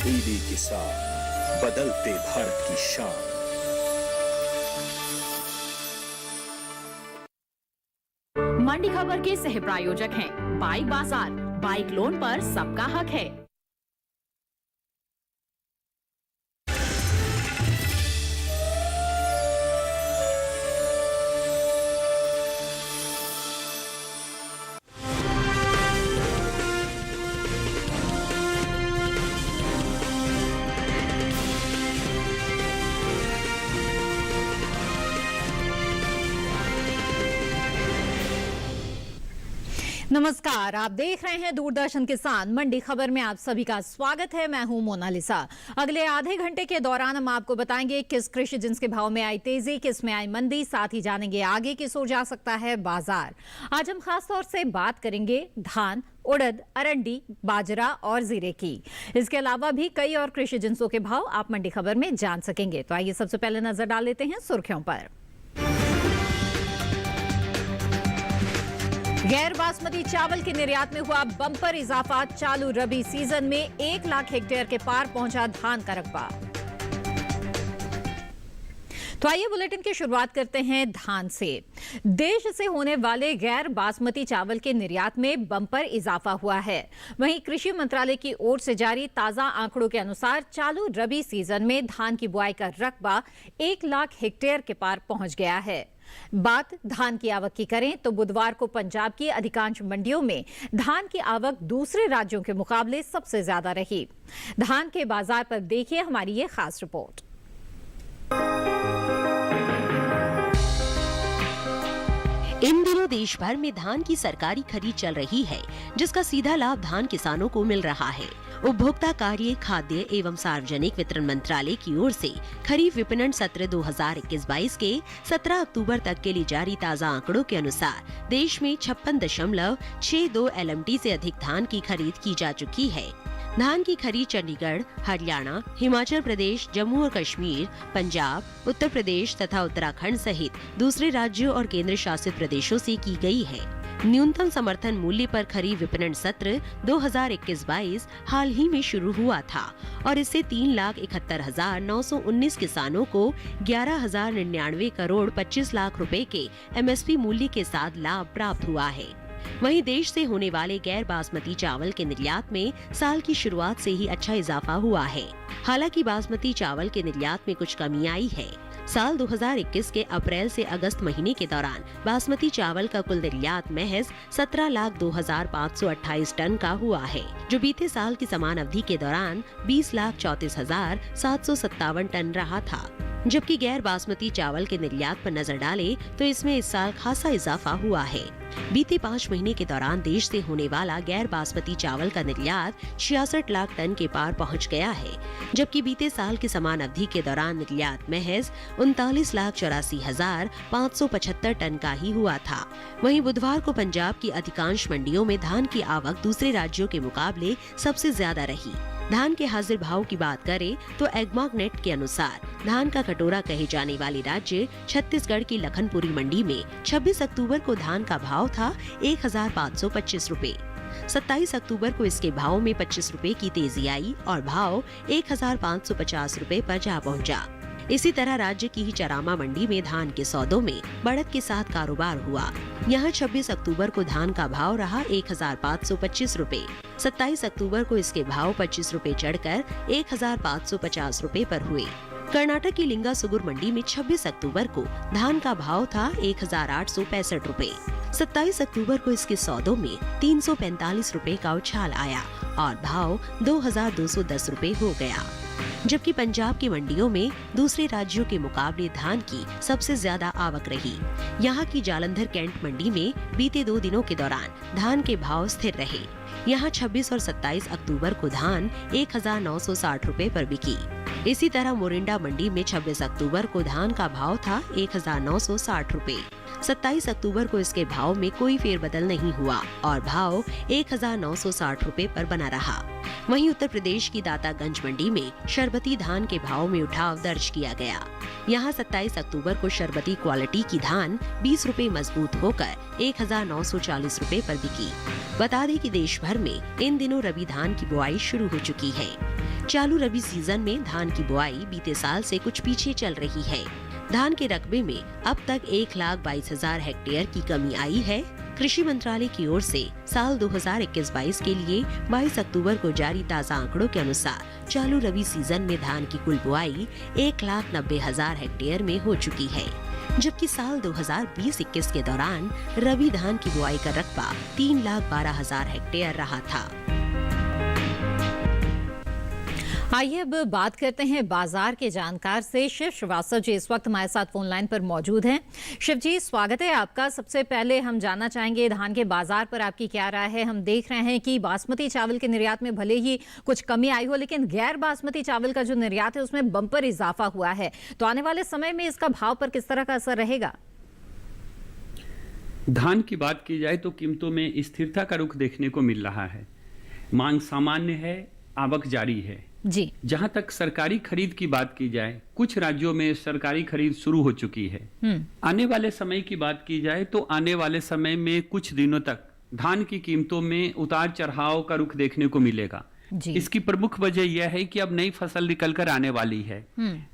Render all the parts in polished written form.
दीदी किसान, बदलते भारत की शान। मंडी खबर के सह प्रायोजक हैं बाइक बाजार। बाइक लोन पर सबका हक है। नमस्कार, आप देख रहे हैं दूरदर्शन किसान। मंडी खबर में आप सभी का स्वागत है। मैं हूं मोनालिसा। अगले आधे घंटे के दौरान हम आपको बताएंगे किस कृषि जिन्स के भाव में आई तेजी, किस में आई मंदी, साथ ही जानेंगे आगे किस ओर जा सकता है बाजार। आज हम खास तौर से बात करेंगे धान, उड़द, अरंडी, बाजरा और जीरे की। इसके अलावा भी कई और कृषि जिन्सों के भाव आप मंडी खबर में जान सकेंगे। तो आइए सबसे पहले नजर डाल लेते हैं सुर्खियों पर। गैर बासमती चावल के निर्यात में हुआ बम्पर इजाफा। चालू रबी सीजन में 1 लाख हेक्टेयर के पार पहुंचा धान का रकबा। तो आइए बुलेटिन की शुरुआत करते हैं धान से। देश से होने वाले गैर बासमती चावल के निर्यात में बम्पर इजाफा हुआ है। वहीं कृषि मंत्रालय की ओर से जारी ताजा आंकड़ों के अनुसार चालू रबी सीजन में धान की बुआई का रकबा 1 लाख हेक्टेयर के पार पहुंच गया है। बात धान की आवक की करें तो बुधवार को पंजाब की अधिकांश मंडियों में धान की आवक दूसरे राज्यों के मुकाबले सबसे ज्यादा रही। धान के बाजार पर देखिए हमारी ये खास रिपोर्ट। इन दिनों देश भर में धान की सरकारी खरीद चल रही है, जिसका सीधा लाभ धान किसानों को मिल रहा है। उपभोक्ता कार्य, खाद्य एवं सार्वजनिक वितरण मंत्रालय की ओर से खरीफ विपणन सत्र 2021-22 के 17 अक्टूबर तक के लिए जारी ताज़ा आंकड़ों के अनुसार देश में 56.62 LMT से अधिक धान की खरीद की जा चुकी है। धान की खरीद चंडीगढ़, हरियाणा, हिमाचल प्रदेश, जम्मू और कश्मीर, पंजाब, उत्तर प्रदेश तथा उत्तराखंड सहित दूसरे राज्यों और केंद्र शासित प्रदेशों से की गई है। न्यूनतम समर्थन मूल्य पर खरीफ विपणन सत्र 2021-22 हाल ही में शुरू हुआ था और इससे 3,71,919 किसानों को 11,099 करोड़ 25 लाख रुपए के MSP मूल्य के साथ लाभ प्राप्त हुआ है। वहीं देश से होने वाले गैर बासमती चावल के निर्यात में साल की शुरुआत से ही अच्छा इजाफा हुआ है। हालांकि बासमती चावल के निर्यात में कुछ कमी आई है। साल 2021 के अप्रैल से अगस्त महीने के दौरान बासमती चावल का कुल निर्यात महज 17,02,528 टन का हुआ है, जो बीते साल की समान अवधि के दौरान 20,34,757 टन रहा था। जबकि गैर बासमती चावल के निर्यात पर नजर डालें तो इसमें इस साल खासा इजाफा हुआ है। बीते 5 महीने के दौरान देश से होने वाला गैर बासमती चावल का निर्यात 66 लाख टन के पार पहुंच गया है, जबकि बीते साल की समान अवधि के दौरान निर्यात महज 39,84,575 टन का ही हुआ था। वहीं बुधवार को पंजाब की अधिकांश मंडियों में धान की आवक दूसरे राज्यों के मुकाबले सबसे ज्यादा रही। धान के हाजिर भाव की बात करें तो एग्मार्क नेट के अनुसार धान का कटोरा कहे जाने वाले राज्य छत्तीसगढ़ की लखनपुरी मंडी में 26 अक्टूबर को धान का भाव था 1,525 रुपए। 27 अक्टूबर को इसके भाव में 25 रुपए की तेजी आई और भाव 1,550 रुपए पर जा पहुंचा। इसी तरह राज्य की ही चरामा मंडी में धान के सौदों में बढ़त के साथ कारोबार हुआ। यहाँ 26 अक्टूबर को धान का भाव रहा 1,525 रुपए। 27 अक्टूबर को इसके भाव 25 रुपए चढ़कर 1,550 रुपए पर हुए। कर्नाटक की लिंगा सुगुर मंडी में 26 अक्टूबर को धान का भाव था 1,865 रुपए। 27 अक्टूबर को इसके सौदों में 345 रुपए का उछाल आया और भाव 2,210 रुपए हो गया। जबकि पंजाब की मंडियों में दूसरे राज्यों के मुकाबले धान की सबसे ज्यादा आवक रही। यहाँ की जालंधर कैंट मंडी में बीते 2 दिनों के दौरान धान के भाव स्थिर रहे। यहाँ 26 और 27 अक्टूबर को धान 1,960 रुपए पर बिकी। इसी तरह मोरिंडा मंडी में 26 अक्टूबर को धान का भाव था 1,960 रुपए। 27 अक्टूबर को इसके भाव में कोई फेरबदल नहीं हुआ और भाव 1,960 रुपए पर बना रहा। वहीं उत्तर प्रदेश की दातागंज मंडी में शरबती धान के भाव में उठाव दर्ज किया गया। यहाँ 27 अक्टूबर को शरबती क्वालिटी की धान 20 रुपए मजबूत होकर 1,940 रुपए पर बिकी। बता दें कि देश भर में इन दिनों रबी धान की बुआई शुरू हो चुकी है। चालू रबी सीजन में धान की बुआई बीते साल से कुछ पीछे चल रही है। धान के रकबे में अब तक 1,22,000 हेक्टेयर की कमी आई है। कृषि मंत्रालय की ओर से साल 2021-22 के लिए 22 अक्टूबर को जारी ताज़ा आंकड़ों के अनुसार चालू रबी सीजन में धान की कुल बुआई 1,90,000 हेक्टेयर में हो चुकी है, जबकि साल 2020-21 के दौरान रबी धान की बुआई का रकबा 3,12,000 हेक्टेयर रहा था। आइए अब बात करते हैं बाजार के जानकार से। शिव श्रीवास्तव जी इस वक्त हमारे साथ फोन लाइन पर मौजूद हैं। शिव जी, स्वागत है आपका। सबसे पहले हम जानना चाहेंगे धान के बाजार पर आपकी क्या राय है। हम देख रहे हैं कि बासमती चावल के निर्यात में भले ही कुछ कमी आई हो, लेकिन गैर बासमती चावल का जो निर्यात है उसमें बम्पर इजाफा हुआ है, तो आने वाले समय में इसका भाव पर किस तरह का असर रहेगा? धान की बात की जाए तो कीमतों में स्थिरता का रुख देखने को मिल रहा है। मांग सामान्य है, आवक जारी है जी। जहां तक सरकारी खरीद की बात की जाए, कुछ राज्यों में सरकारी खरीद शुरू हो चुकी है। आने वाले समय की बात की जाए तो आने वाले समय में कुछ दिनों तक धान की कीमतों में उतार चढ़ाव का रुख देखने को मिलेगा जी। इसकी प्रमुख वजह यह है कि अब नई फसल निकल कर आने वाली है।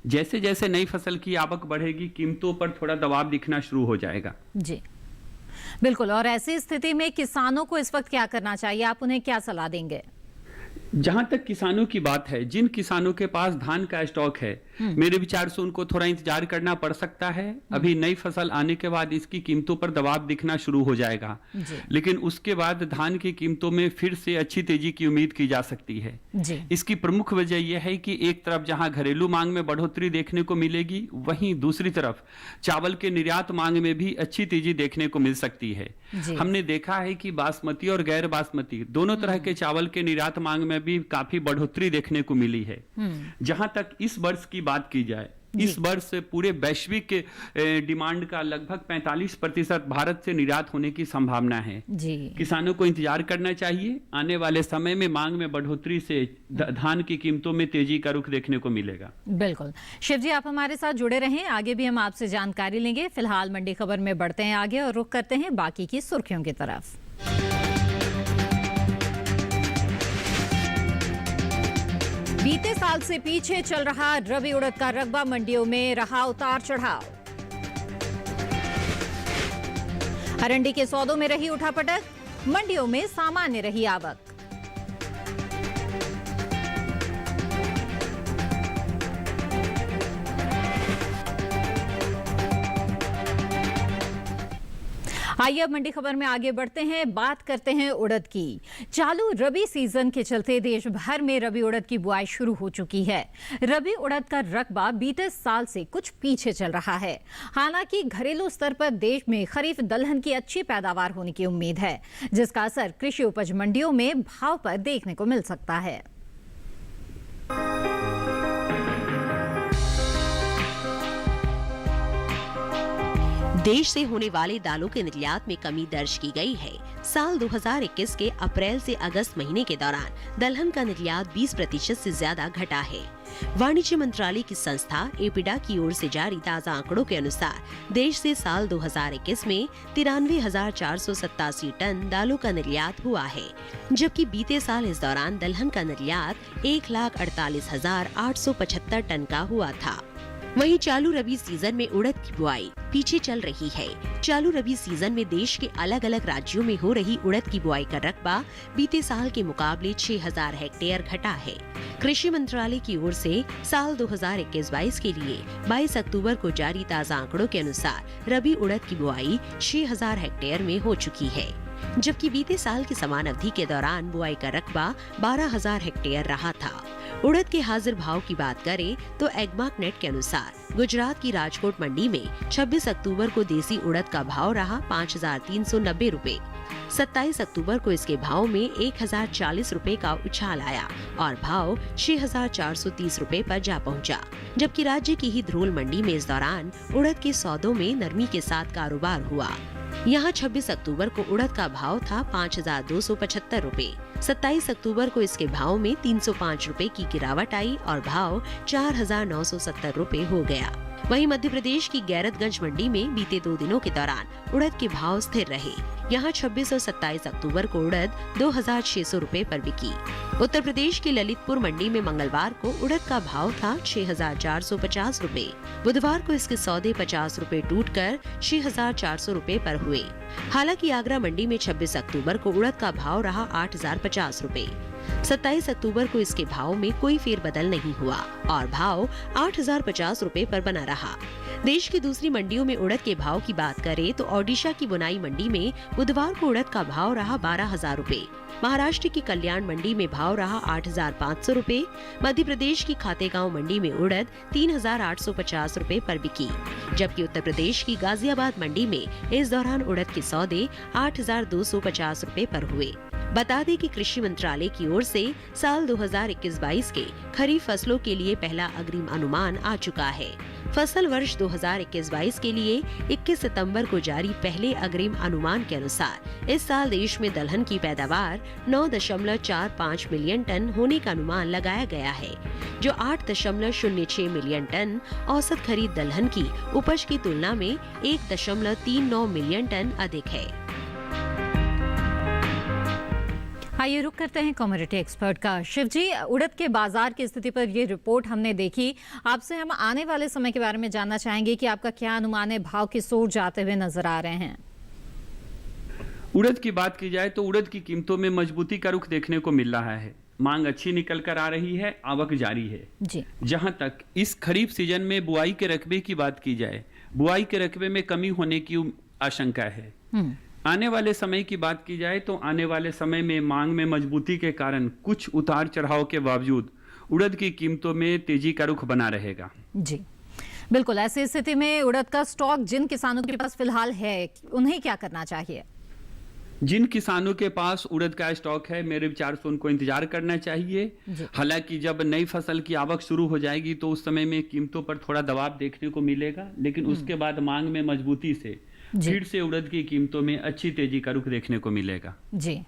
जैसे जैसे नई फसल की आवक बढ़ेगी, कीमतों पर थोड़ा दबाव दिखना शुरू हो जाएगा। जी बिल्कुल। और ऐसी स्थिति में किसानों को इस वक्त क्या करना चाहिए, आप उन्हें क्या सलाह देंगे? जहां तक किसानों की बात है, जिन किसानों के पास धान का स्टॉक है, मेरे विचार से उनको थोड़ा इंतजार करना पड़ सकता है। अभी नई फसल आने के बाद इसकी कीमतों पर दबाव दिखना शुरू हो जाएगा, लेकिन उसके बाद धान की कीमतों में फिर से अच्छी तेजी की उम्मीद की जा सकती है जी। इसकी प्रमुख वजह यह है कि एक तरफ जहां घरेलू मांग में बढ़ोतरी देखने को मिलेगी, वहीं दूसरी तरफ चावल के निर्यात मांग में भी अच्छी तेजी देखने को मिल सकती है। हमने देखा है कि बासमती और गैर बासमती दोनों तरह के चावल के निर्यात मांग में भी काफी बढ़ोतरी देखने को मिली है। जहां तक इस वर्ष की बात की जाए, इस वर्ष पूरे वैश्विक डिमांड का लगभग 45% भारत से निर्यात होने की संभावना है जी। किसानों को इंतजार करना चाहिए। आने वाले समय में मांग में बढ़ोतरी से धान की कीमतों में तेजी का रुख देखने को मिलेगा। बिल्कुल। शिव जी, आप हमारे साथ जुड़े रहें, आगे भी हम आपसे जानकारी लेंगे। फिलहाल मंडी खबर में बढ़ते हैं आगे और रुख करते हैं बाकी की सुर्खियों की तरफ। बीते साल से पीछे चल रहा रबी उड़द का रकबा मंडियों में रहा उतार चढ़ाव। अरंडी के सौदों में रही उठापटक, मंडियों में सामान्य रही आवक। आइए अब मंडी खबर में आगे बढ़ते हैं, बात करते हैं उड़द की। चालू रबी सीजन के चलते देश भर में रबी उड़द की बुआई शुरू हो चुकी है। रबी उड़द का रकबा बीते साल से कुछ पीछे चल रहा है। हालांकि घरेलू स्तर पर देश में खरीफ दलहन की अच्छी पैदावार होने की उम्मीद है, जिसका असर कृषि उपज मंडियों में भाव पर देखने को मिल सकता है। देश से होने वाले दालों के निर्यात में कमी दर्ज की गई है। साल 2021 के अप्रैल से अगस्त महीने के दौरान दलहन का निर्यात 20% से ज्यादा घटा है। वाणिज्य मंत्रालय की संस्था एपिडा की ओर से जारी ताज़ा आंकड़ों के अनुसार देश से साल 2021 में 93,487 टन दालों का निर्यात हुआ है, जबकि बीते साल इस दौरान दलहन का निर्यात 1,48,875 टन का हुआ था। वहीं चालू रबी सीजन में उड़द की बुआई पीछे चल रही है। चालू रबी सीजन में देश के अलग अलग राज्यों में हो रही उड़द की बुआई का रकबा बीते साल के मुकाबले 6,000 हेक्टेयर घटा है। कृषि मंत्रालय की ओर से साल 2021-22 के लिए 22 अक्टूबर को जारी ताज़ा आंकड़ों के अनुसार रबी उड़द की बुआई 6,000 हेक्टेयर में हो चुकी है, जबकि बीते साल की समान अवधि के दौरान बुआई का रकबा 12,000 हेक्टेयर रहा था। उड़द के हाजिर भाव की बात करें तो एग्मार्क नेट के अनुसार गुजरात की राजकोट मंडी में 26 अक्टूबर को देसी उड़द का भाव रहा 5,390 रुपए। 27 अक्टूबर को इसके भाव में 1,040 रुपए का उछाल आया और भाव 6,430 रुपए पर जा पहुंचा, जबकि राज्य की ही धरोल मंडी में इस दौरान उड़द के सौदों में नरमी के साथ कारोबार हुआ। यहाँ 26 अक्टूबर को उड़द का भाव था 5,275 रुपए। 27 अक्टूबर को इसके भाव में 305 रुपए की गिरावट आई और भाव 4,970 रुपए हो गया। वहीं मध्य प्रदेश की गैरतगंज मंडी में बीते 2 दिनों के दौरान उड़द के भाव स्थिर रहे। यहाँ 26 और 27 अक्टूबर को उड़द 2,600 रुपए पर बिकी। उत्तर प्रदेश की ललितपुर मंडी में मंगलवार को उड़द का भाव था 6,450 रुपए। बुधवार को इसके सौदे 50 रुपए टूटकर 6,400 रुपए पर हुए। हालांकि आगरा मंडी में 26 अक्टूबर को उड़द का भाव रहा 8,050 रुपए। 27 अक्टूबर को इसके भाव में कोई फेरबदल नहीं हुआ और भाव 8,050 रुपए पर बना रहा। देश की दूसरी मंडियों में उड़द के भाव की बात करें तो ओडिशा की बुनाई मंडी में बुधवार को उड़द का भाव रहा 12,000 रुपए। महाराष्ट्र की कल्याण मंडी में भाव रहा 8,500 रुपए। मध्य प्रदेश की खातेगांव मंडी में उड़द 3,850 रुपए पर बिकी, जबकि उत्तर प्रदेश की गाजियाबाद मंडी में इस दौरान उड़द के सौदे 8,250 रुपए पर हुए। बता दें कि कृषि मंत्रालय की ओर से साल 2021-22 के खरीफ फसलों के लिए पहला अग्रिम अनुमान आ चुका है। फसल वर्ष 2021-22 के लिए 21 सितंबर को जारी पहले अग्रिम अनुमान के अनुसार इस साल देश में दलहन की पैदावार 9.45 मिलियन टन होने का अनुमान लगाया गया है, जो 8.06 मिलियन टन औसत खरीद दलहन की उपज की तुलना में 1.39 मिलियन टन अधिक है। आइए रुक करते हैं कमोडिटी एक्सपर्ट का। शिव जी, उड़द के बाजार की स्थिति पर ये रिपोर्ट हमने देखी, आपसे हम आने वाले समय के बारे में जानना चाहेंगे कि आपका क्या अनुमान है, भाव किस ओर जाते हुए नजर आ रहे हैं? उड़द की बात की जाए तो उड़द की कीमतों में मजबूती का रुख देखने को मिल रहा है। मांग अच्छी निकल कर आ रही है, आवक जारी है जी। जहां तक इस खरीफ सीजन में बुआई के रकबे की बात की जाए, बुआई के रकबे में कमी होने की आशंका है। आने वाले समय की बात की जाए तो आने वाले समय में मांग में मजबूती के कारण कुछ उतार चढ़ाव के बावजूद उड़द की कीमतों में तेजी का रुख बना रहेगा। जी बिल्कुल, ऐसी स्थिति में उड़द का स्टॉक जिन किसानों के पास फिलहाल है उन्हें क्या करना चाहिए? जिन किसानों के पास उड़द का स्टॉक है, मेरे विचार से उनको इंतजार करना चाहिए। हालांकि जब नई फसल की आवक शुरू हो जाएगी तो उस समय में कीमतों पर थोड़ा दबाव देखने को मिलेगा, लेकिन उसके बाद मांग में मजबूती से फिर से उड़द की कीमतों में अच्छी तेजी का रुख देखने को मिलेगा। जी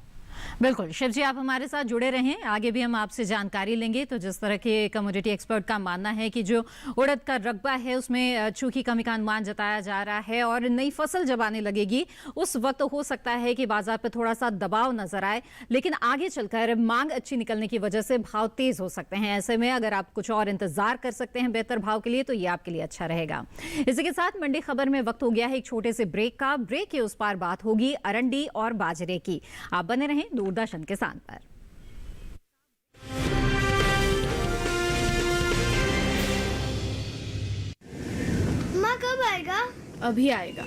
बिल्कुल, शिव जी आप हमारे साथ जुड़े रहें, आगे भी हम आपसे जानकारी लेंगे। तो जिस तरह के कमोडिटी एक्सपर्ट का मानना है कि जो उड़द का रकबा है उसमें चूकी कमी का अनुमान जताया जा रहा है और नई फसल जब आने लगेगी उस वक्त हो सकता है कि बाजार पर थोड़ा सा दबाव नजर आए, लेकिन आगे चलकर मांग अच्छी निकलने की वजह से भाव तेज हो सकते हैं। ऐसे में अगर आप कुछ और इंतजार कर सकते हैं बेहतर भाव के लिए तो ये आपके लिए अच्छा रहेगा। इसी के साथ मंडी खबर में वक्त हो गया है एक छोटे से ब्रेक का। ब्रेक के उस पार बात होगी अरंडी और बाजरे की। आप बने रहें दूरदर्शन किसान पर। माँ कब आएगा? अभी आएगा।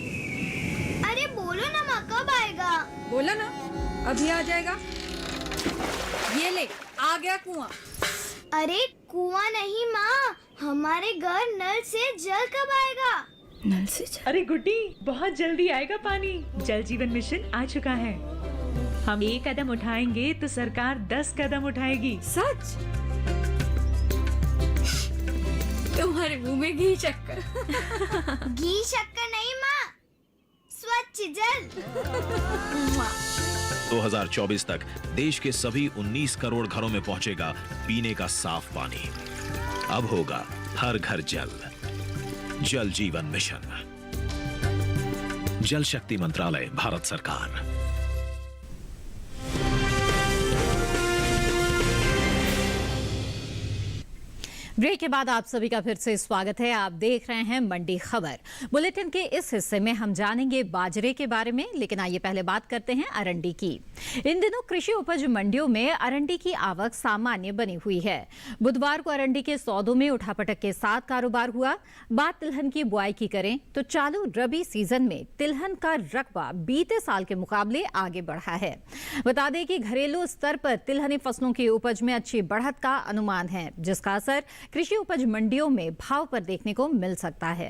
अरे बोलो ना माँ कब आएगा? बोला ना अभी आ जाएगा। ये ले आ गया कुआं। अरे कुआं नहीं माँ, हमारे घर नल से जल कब आएगा? नल से जल? अरे गुड्डी बहुत जल्दी आएगा पानी। जल जीवन मिशन आ चुका है। हम 1 कदम उठाएंगे तो सरकार 10 कदम उठाएगी। सच? तुम्हारे मुंह में घी शक्कर। घी शक्कर नहीं माँ, स्वच्छ जल। 2024 तक देश के सभी 19 करोड़ घरों में पहुंचेगा पीने का साफ पानी। अब होगा हर घर जल। जल जीवन मिशन, जल शक्ति मंत्रालय, भारत सरकार। ब्रेक के बाद आप सभी का फिर से स्वागत है। आप देख रहे हैं मंडी खबर। बुलेटिन के इस हिस्से में हम जानेंगे बाजरे के बारे में, लेकिन आइए पहले बात करते हैं अरंडी की। इन दिनों कृषि उपज मंडियों में अरंडी की आवक सामान्य बनी हुई है। बुधवार को अरंडी के सौदों में उठापटक के साथ कारोबार हुआ। बात तिलहन की बुआई की करें तो चालू रबी सीजन में तिलहन का रकबा बीते साल के मुकाबले आगे बढ़ा है। बता दें कि घरेलू स्तर पर तिलहनी फसलों की उपज में अच्छी बढ़त का अनुमान है, जिसका असर कृषि उपज मंडियों में भाव पर देखने को मिल सकता है।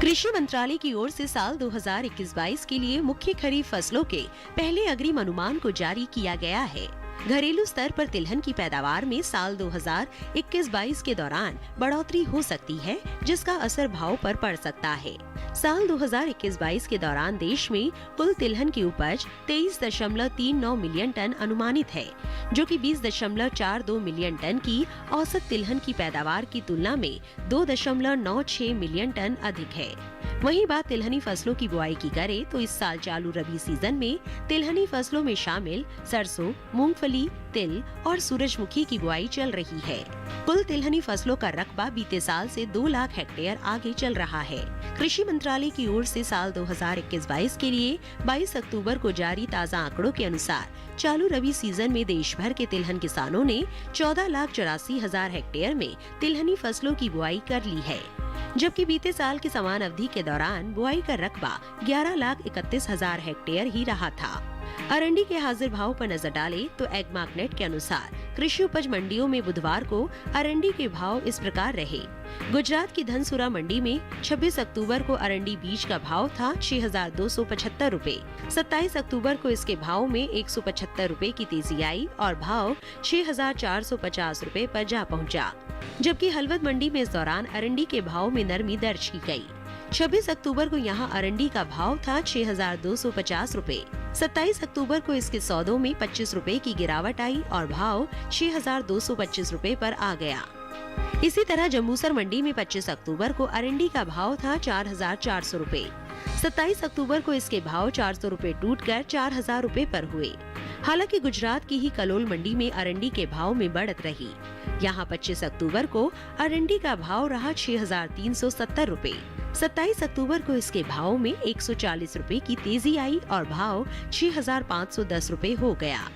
कृषि मंत्रालय की ओर से साल 2021-22 के लिए मुख्य खरीफ फसलों के पहले अग्रिम अनुमान को जारी किया गया है। घरेलू स्तर पर तिलहन की पैदावार में साल 2021-22 के दौरान बढ़ोतरी हो सकती है, जिसका असर भाव पर पड़ सकता है। साल 2021-22 के दौरान देश में कुल तिलहन की उपज 23.39 मिलियन टन अनुमानित है, जो कि 20.42 मिलियन टन की औसत तिलहन की पैदावार की तुलना में 2.96 मिलियन टन अधिक है। वहीं बात तिलहनी फसलों की बुआई की करे तो इस साल चालू रबी सीजन में तिलहनी फसलों में शामिल सरसों, मूंगफली, तिल और सूरजमुखी की बुआई चल रही है। कुल तिलहनी फसलों का रकबा बीते साल से 2 लाख हेक्टेयर आगे चल रहा है। कृषि मंत्रालय की ओर से साल 2021-22 के लिए 22 अक्टूबर को जारी ताज़ा आंकड़ों के अनुसार चालू रबी सीजन में देश भर के तिलहन किसानों ने 14,84,000 हेक्टेयर में तिलहनी फसलों की बुआई कर ली है, जबकि बीते साल की समान अवधि के दौरान बुआई का रकबा 11,31,000 हेक्टेयर ही रहा था। अरंडी के हाजिर भाव पर नजर डालें तो एग्मार्कनेट के अनुसार कृषि उपज मंडियों में बुधवार को अरंडी के भाव इस प्रकार रहे। गुजरात की धनसुरा मंडी में 26 अक्टूबर को अरंडी बीज का भाव था 6,275 रूपए। 27 अक्टूबर को इसके भाव में 175 रूपए की तेजी आई और भाव 6,450 रूपए पर जा पहुंचा। जबकि हलवद मंडी में इस दौरान अरंडी के भाव में नरमी दर्ज की गई। 26 अक्टूबर को यहां अरंडी का भाव था 6,250 रूपए। 27 अक्टूबर को इसके सौदों में 25 रूपए की गिरावट आई और भाव 6,225 रूपए पर आ गया। इसी तरह जम्बूसर मंडी में 25 अक्टूबर को अरंडी का भाव था 4,400 रूपए। 27 अक्टूबर को इसके भाव 400 रूपए टूटकर 4,000 रूपए पर हुए। हालांकि गुजरात की ही कलोल मंडी में अरंडी के भाव में बढ़त रही। यहाँ 25 अक्टूबर को अरंडी का भाव रहा 6,370 रूपए। 27 अक्टूबर को इसके भाव में 140 रूपए की तेजी आई और भाव 6,510 रूपए हो गया।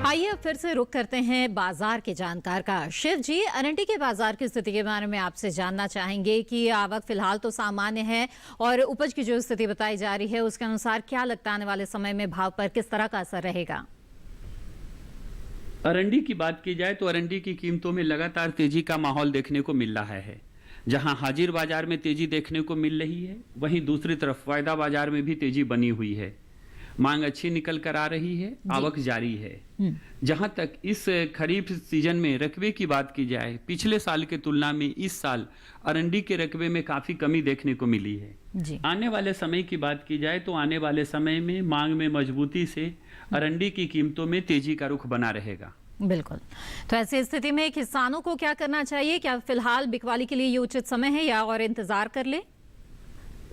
आइए अब फिर से रुख करते हैं बाजार के जानकार का। शिव जी, अरंडी के बाजार की स्थिति के बारे में आपसे जानना चाहेंगे कि आवक फिलहाल तो सामान्य है और उपज की जो स्थिति बताई जा रही है उसके अनुसार क्या लगता है आने वाले समय में भाव पर किस तरह का असर रहेगा? अरंडी की बात की जाए तो अरंडी की कीमतों में लगातार तेजी का माहौल देखने को मिल रहा है। जहां हाजिर बाजार में तेजी देखने को मिल रही है, वहीं दूसरी तरफ वायदा बाजार में भी तेजी बनी हुई है। मांग अच्छी निकल कर आ रही है, आवक जारी है। जहां तक इस खरीफ सीजन में रकबे की बात की जाए, पिछले साल के तुलना में इस साल अरंडी के रकबे में काफी कमी देखने को मिली है। आने वाले समय की बात की जाए तो आने वाले समय में मांग में मजबूती से अरंडी की कीमतों में तेजी का रुख बना रहेगा। बिल्कुल। तो ऐसी स्थिति में किसानों को क्या करना चाहिए? क्या फिलहाल बिकवाली के लिए ये उचित समय है या और इंतजार कर ले?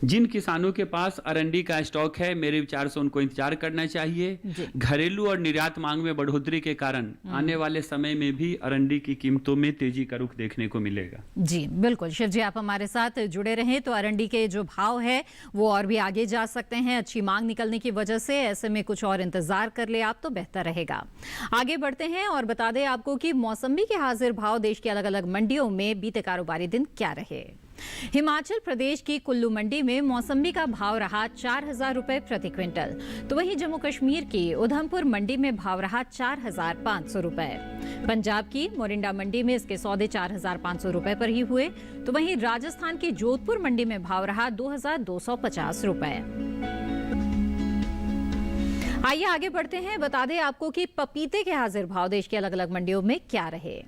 जिन किसानों के पास अरंडी का स्टॉक है, मेरे विचार से उनको इंतजार करना चाहिए। घरेलू और निर्यात मांग में बढ़ोतरी के कारण आने वाले समय में भी अरंडी की कीमतों में तेजी का रुख देखने को मिलेगा। जी बिल्कुल। शिव जी, आप हमारे साथ जुड़े रहें तो अरंडी के जो भाव है वो और भी आगे जा सकते हैं। अच्छी मांग निकलने की वजह से ऐसे में कुछ और इंतजार कर ले आप तो बेहतर रहेगा। आगे बढ़ते हैं और बता दें आपको कि मौसम्बी के हाजिर भाव देश की अलग अलग मंडियों में बीते कारोबारी दिन क्या रहे। हिमाचल प्रदेश की कुल्लू मंडी में मौसम्बी का भाव रहा 4,000 रुपए प्रति क्विंटल, तो वहीं जम्मू कश्मीर की उधमपुर मंडी में भाव रहा 4,500 रुपए। पंजाब की मोरिंडा मंडी में इसके सौदे 4,500 रुपए पर ही हुए, तो वहीं राजस्थान की जोधपुर मंडी में भाव रहा 2,250 रुपए। आइए आगे बढ़ते हैं, बता दें आपको कि पपीते के हाजिर भाव देश की अलग अलग मंडियों में क्या रहे।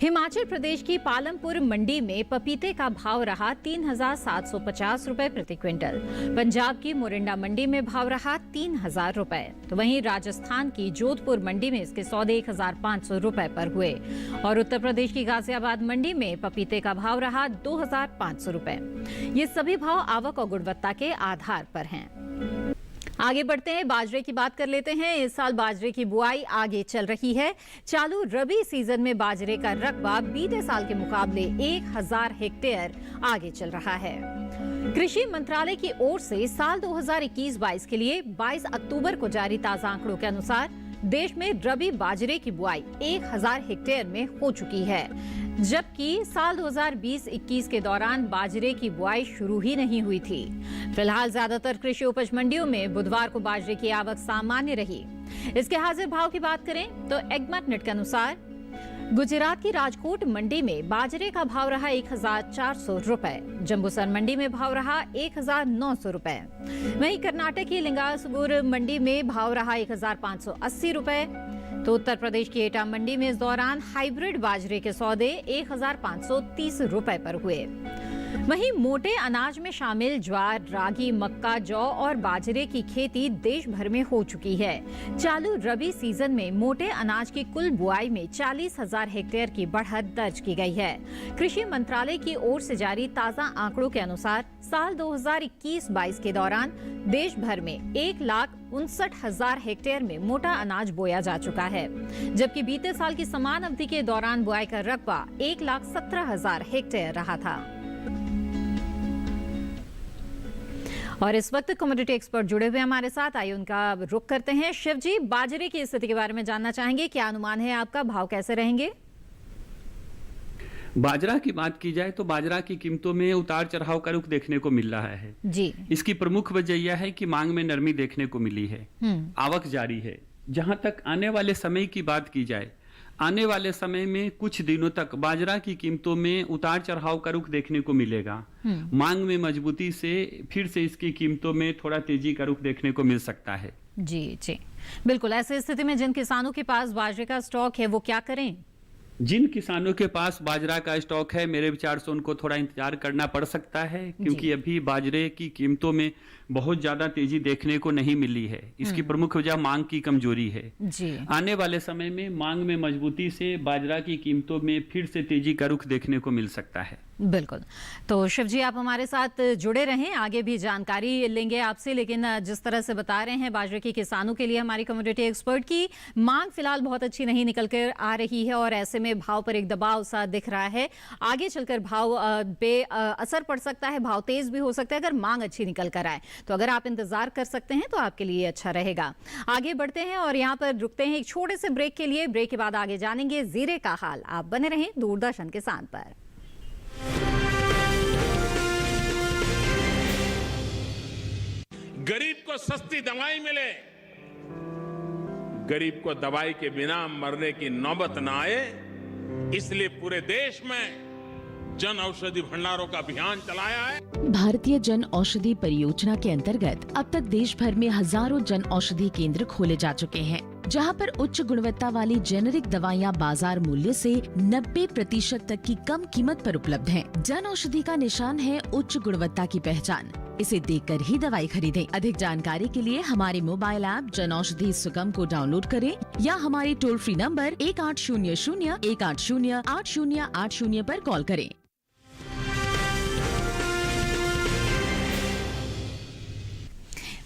हिमाचल प्रदेश की पालमपुर मंडी में पपीते का भाव रहा 3,750 रुपए प्रति क्विंटल। पंजाब की मोरिंडा मंडी में भाव रहा 3,000 रुपए, तो वहीं राजस्थान की जोधपुर मंडी में इसके सौदे 1,500 रुपए पर हुए और उत्तर प्रदेश की गाजियाबाद मंडी में पपीते का भाव रहा 2,500 रुपए। ये सभी भाव आवक और गुणवत्ता के आधार पर हैं। आगे बढ़ते हैं, बाजरे की बात कर लेते हैं। इस साल बाजरे की बुआई आगे चल रही है। चालू रबी सीजन में बाजरे का रकबा बीते साल के मुकाबले 1,000 हेक्टेयर आगे चल रहा है। कृषि मंत्रालय की ओर से साल 2021-22 के लिए 22 अक्टूबर को जारी ताजा आंकड़ों के अनुसार देश में रबी बाजरे की बुआई 1,000 हेक्टेयर में हो चुकी है, जबकि साल 2020-21 के दौरान बाजरे की बुआई शुरू ही नहीं हुई थी। फिलहाल ज्यादातर कृषि उपज मंडियों में बुधवार को बाजरे की आवक सामान्य रही। इसके हाजिर भाव की बात करें तो एग्मार्कनेट के अनुसार गुजरात की राजकोट मंडी में बाजरे का भाव रहा 1,400 रुपए, जम्बूसर मंडी में भाव रहा 1,900 रुपए। वहीं कर्नाटक की लिंगासुगुर मंडी में भाव रहा 1,580 रुपए। तो उत्तर प्रदेश की एटा मंडी में इस दौरान हाइब्रिड बाजरे के सौदे 1,530 रुपए पर हुए। वहीं मोटे अनाज में शामिल ज्वार, रागी, मक्का, जौ और बाजरे की खेती देश भर में हो चुकी है। चालू रबी सीजन में मोटे अनाज की कुल बुआई में 40,000 हेक्टेयर की बढ़त दर्ज की गई है। कृषि मंत्रालय की ओर से जारी ताजा आंकड़ों के अनुसार साल 2021-22 के दौरान देश भर में 1,59,000 हेक्टेयर में मोटा अनाज बोया जा चुका है, जबकि बीते साल की समान अवधि के दौरान बुआई का रकबा 1,17,000 हेक्टेयर रहा था। और इस वक्त कमोडिटी एक्सपर्ट जुड़े हुए हमारे साथ, आइए उनका रुख करते हैं। शिव जी, बाजरे की स्थिति के बारे में जानना चाहेंगे, क्या अनुमान है आपका, भाव कैसे रहेंगे? बाजरा की बात की जाए तो बाजरा की कीमतों में उतार चढ़ाव का रुख देखने को मिल रहा है जी। इसकी प्रमुख वजह यह है कि मांग में नरमी देखने को मिली है, आवक जारी है। जहां तक आने वाले समय की बात की जाए, आने वाले समय में कुछ दिनों तक बाजरा की कीमतों में उतार चढ़ाव का रुख देखने को मिलेगा। मांग में मजबूती से फिर से इसकी कीमतों में थोड़ा तेजी का रुख देखने को मिल सकता है। जी जी बिल्कुल। ऐसी स्थिति में जिन किसानों के पास बाजरे का स्टॉक है वो क्या करें? जिन किसानों के पास बाजरा का स्टॉक है, मेरे विचार से उनको थोड़ा इंतजार करना पड़ सकता है, क्योंकि अभी बाजरे की कीमतों में बहुत ज्यादा तेजी देखने को नहीं मिली है। इसकी प्रमुख वजह मांग की कमजोरी है जी। आने वाले समय में मांग में मजबूती से बाजरा की कीमतों में फिर से तेजी का रुख देखने को मिल सकता है। बिल्कुल। तो शिव जी, आप हमारे साथ जुड़े रहें, आगे भी जानकारी लेंगे आपसे। लेकिन जिस तरह से बता रहे हैं बाजरे के किसानों के लिए हमारी कमोडिटी एक्सपर्ट की मांग फिलहाल बहुत अच्छी नहीं निकल कर आ रही है और ऐसे में भाव पर एक दबाव सा दिख रहा है। आगे चलकर भाव पे असर पड़ सकता है, भाव तेज भी हो सकता है अगर मांग अच्छी निकल कर आए। तो अगर आप इंतजार कर सकते हैं तो आपके लिए अच्छा रहेगा। आगे बढ़ते हैं और यहाँ पर रुकते हैं एक छोटे से ब्रेक के लिए। ब्रेक के बाद आगे जानेंगे जीरे का हाल। आप बने रहें दूरदर्शन किसान पर। गरीब को सस्ती दवाई मिले, गरीब को दवाई के बिना मरने की नौबत न आए, इसलिए पूरे देश में जन औषधि भंडारों का अभियान चलाया है। भारतीय जन औषधि परियोजना के अंतर्गत अब तक देश भर में हजारों जन औषधि केंद्र खोले जा चुके हैं, जहां पर उच्च गुणवत्ता वाली जेनेरिक दवाइयां बाजार मूल्य से 90% तक की कम कीमत पर उपलब्ध हैं। जन औषधि का निशान है उच्च गुणवत्ता की पहचान। इसे देखकर ही दवाई खरीदें। अधिक जानकारी के लिए हमारे मोबाइल ऐप जन औषधि सुगम को डाउनलोड करें या हमारे टोल फ्री नंबर 1800-180-8080 पर कॉल करें।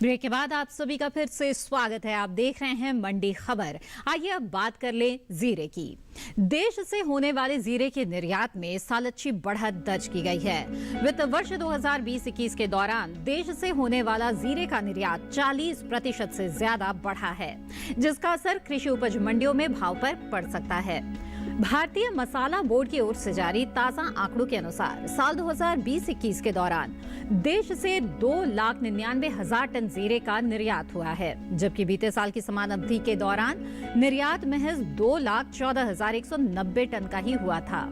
ब्रेक के बाद आप सभी का फिर से स्वागत है। आप देख रहे हैं मंडी खबर। आइए अब बात कर ले जीरे की। देश से होने वाले जीरे के निर्यात में इस साल अच्छी बढ़त दर्ज की गई है। वित्त वर्ष 2020-21 के दौरान देश से होने वाला जीरे का निर्यात 40% से ज्यादा बढ़ा है, जिसका असर कृषि उपज मंडियों में भाव पर पड़ सकता है। भारतीय मसाला बोर्ड की ओर से जारी ताजा आंकड़ों के अनुसार साल 2020-21 के दौरान देश से 2,99,000 टन जीरे का निर्यात हुआ है, जबकि बीते साल की समान अवधि के दौरान निर्यात महज 2,14,190 टन का ही हुआ था।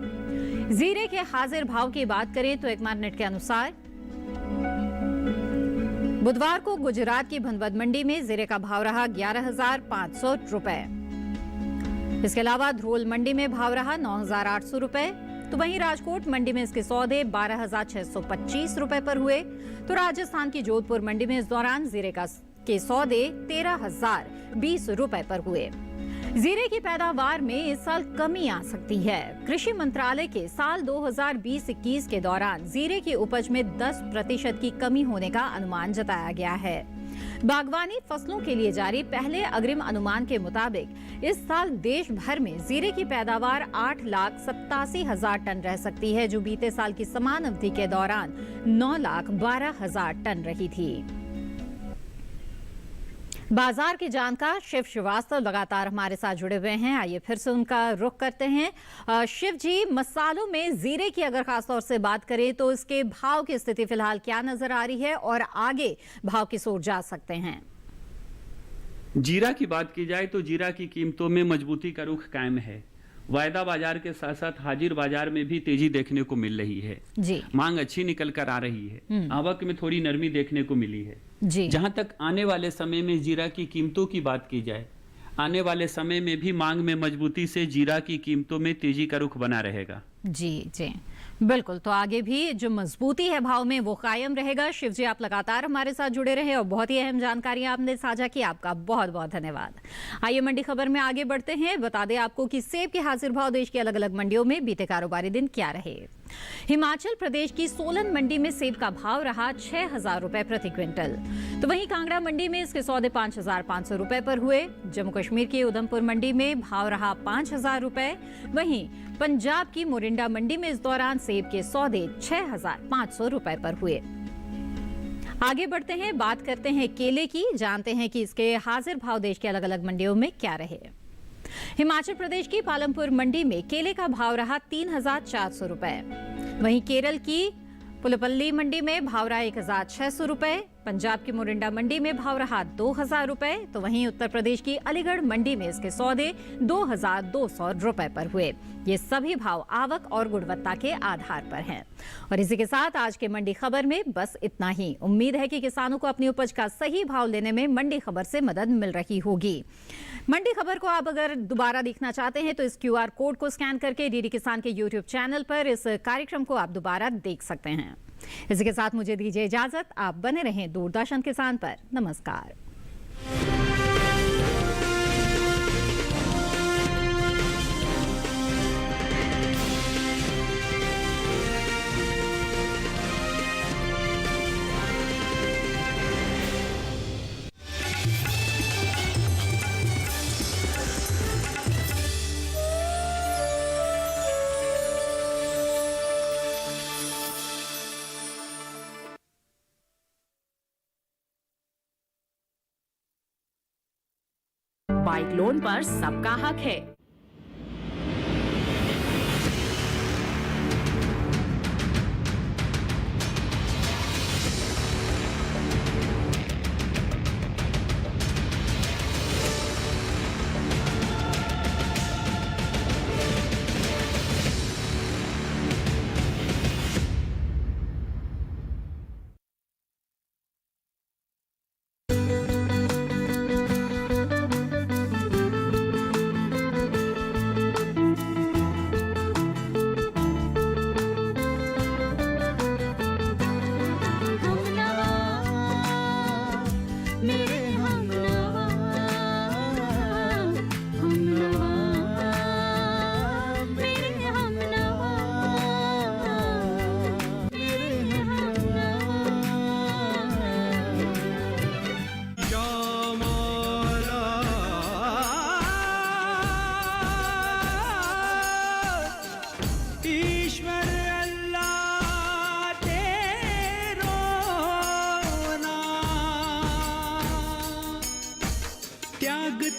जीरे के हाजिर भाव की बात करें तो एकमार्नेट के अनुसार बुधवार को गुजरात की भनवद मंडी में जीरे का भाव रहा 11,500 रुपए। इसके अलावा ध्रोल मंडी में भाव रहा 9,800 रुपए। तो वहीं राजकोट मंडी में इसके सौदे 12,625 रुपए पर हुए। तो राजस्थान की जोधपुर मंडी में इस दौरान जीरे के सौदे 13,020 रुपए पर हुए। जीरे की पैदावार में इस साल कमी आ सकती है। कृषि मंत्रालय के साल 2020-21 के दौरान जीरे की उपज में 10% की कमी होने का अनुमान जताया गया है। बागवानी फसलों के लिए जारी पहले अग्रिम अनुमान के मुताबिक इस साल देश भर में जीरे की पैदावार 8,87,000 टन रह सकती है, जो बीते साल की समान अवधि के दौरान 9,12,000 टन रही थी। बाजार की जानकार शिव श्रीवास्तव लगातार हमारे साथ जुड़े हुए हैं। आइए फिर से उनका रुख करते हैं। शिव जी, मसालों में जीरे की अगर खासतौर से बात करें तो इसके भाव की स्थिति फिलहाल क्या नजर आ रही है और आगे भाव किस ओर जा सकते हैं? जीरा की बात की जाए तो जीरा की कीमतों में मजबूती का रुख कायम है। वायदा बाजार के साथ साथ हाजिर बाजार में भी तेजी देखने को मिल रही है जी। मांग अच्छी निकल कर आ रही है, आवक में थोड़ी नरमी देखने को मिली है जी। जहां तक आने वाले समय में जीरा की कीमतों की बात की जाए, आने वाले समय में भी मांग में मजबूती से जीरा की कीमतों में तेजी का रुख बना रहेगा। जी जी बिल्कुल, तो आगे भी जो मजबूती है भाव में वो कायम रहेगा। शिव जी, आप लगातार हमारे साथ जुड़े रहे और बहुत ही अहम जानकारी आपने साझा की, आपका बहुत बहुत धन्यवाद। आइए मंडी खबर में आगे बढ़ते हैं। बता दें आपको कि सेब के हाजिर भाव देश की अलग अलग मंडियों में बीते कारोबारी दिन क्या रहे। हिमाचल प्रदेश की सोलन मंडी में सेब का भाव रहा 6,000 रुपए प्रति क्विंटल, तो वहीं कांगड़ा मंडी में इसके सौदे 5,500 रुपए पर हुए। जम्मू कश्मीर की उधमपुर मंडी में भाव रहा 5,000 रुपए। वहीं पंजाब की मोरिंडा मंडी में इस दौरान सेब के सौदे 6,500 रुपए पर हुए। आगे बढ़ते हैं, बात करते हैं केले की, जानते हैं कि इसके हाजिर भाव देश के अलग अलग मंडियों में क्या रहे। हिमाचल प्रदेश की पालमपुर मंडी में केले का भाव रहा 3,400 रुपए। वहीं केरल की पुलपल्ली मंडी में भाव रहा 1,600 रुपए। पंजाब की मोरिंडा मंडी में भाव रहा 2,000 रुपए, तो वहीं उत्तर प्रदेश की अलीगढ़ मंडी में इसके सौदे 2,200 रुपए पर हुए। ये सभी भाव आवक और गुणवत्ता के आधार पर हैं। और इसी के साथ आज के मंडी खबर में बस इतना ही। उम्मीद है कि किसानों को अपनी उपज का सही भाव लेने में मंडी खबर से मदद मिल रही होगी। मंडी खबर को आप अगर दोबारा देखना चाहते हैं तो इस QR कोड को स्कैन करके डीडी किसान के YouTube चैनल पर इस कार्यक्रम को आप दोबारा देख सकते हैं। इसी के साथ मुझे दीजिए इजाजत। आप बने रहें दूरदर्शन किसान पर। नमस्कार। बाइक लोन पर सबका हक है।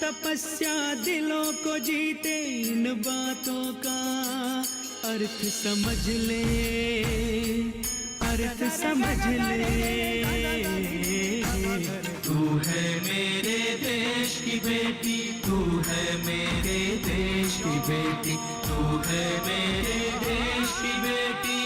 तपस्या दिलों को जीते, इन बातों का अर्थ समझ ले, अर्थ समझ ले। तू है मेरे देश की बेटी, तू है मेरे देश की बेटी, तू है मेरे देश की बेटी।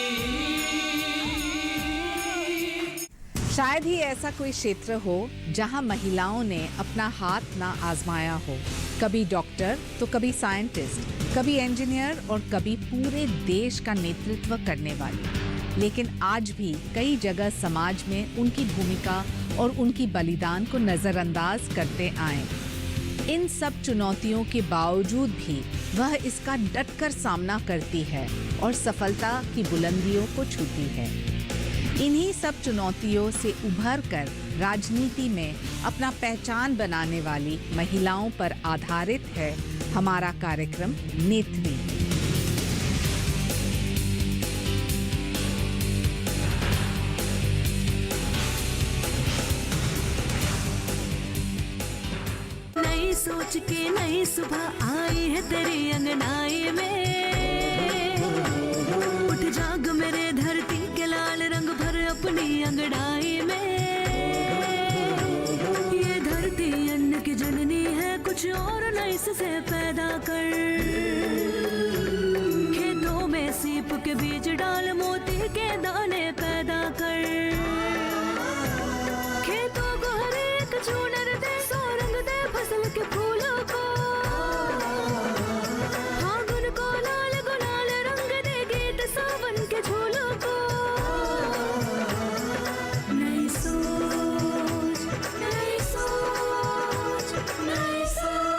शायद ही ऐसा कोई क्षेत्र हो जहां महिलाओं ने अपना हाथ ना आजमाया हो। कभी डॉक्टर तो कभी साइंटिस्ट, कभी इंजीनियर और कभी पूरे देश का नेतृत्व करने वाली। लेकिन आज भी कई जगह समाज में उनकी भूमिका और उनकी बलिदान को नज़रअंदाज करते आए। इन सब चुनौतियों के बावजूद भी वह इसका डटकर सामना करती है और सफलता की बुलंदियों को छूती है। इन्हीं सब चुनौतियों से उभरकर राजनीति में अपना पहचान बनाने वाली महिलाओं पर आधारित है हमारा कार्यक्रम नेत्री। नई सोच के नई सुबह आई है तेरी अंगनाई में, उठ जाग मेरे धरती के लाल रंग भर अपनी अंगड़ाई में। ये धरती अन्न की जननी है, कुछ और नई से पैदा कर। दीप के बीच डाल मोती के दाने पैदा कर। खेतों को हर एक चूनर दे, सोरंग दे फसल के फूलों को। फागुन को लाल गुलाल रंग दे, गीत सावन के झूलों को। नई सोच, नई सोच, नई सोच।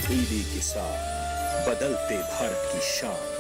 टीवी के साथ बदलते भारत की शान।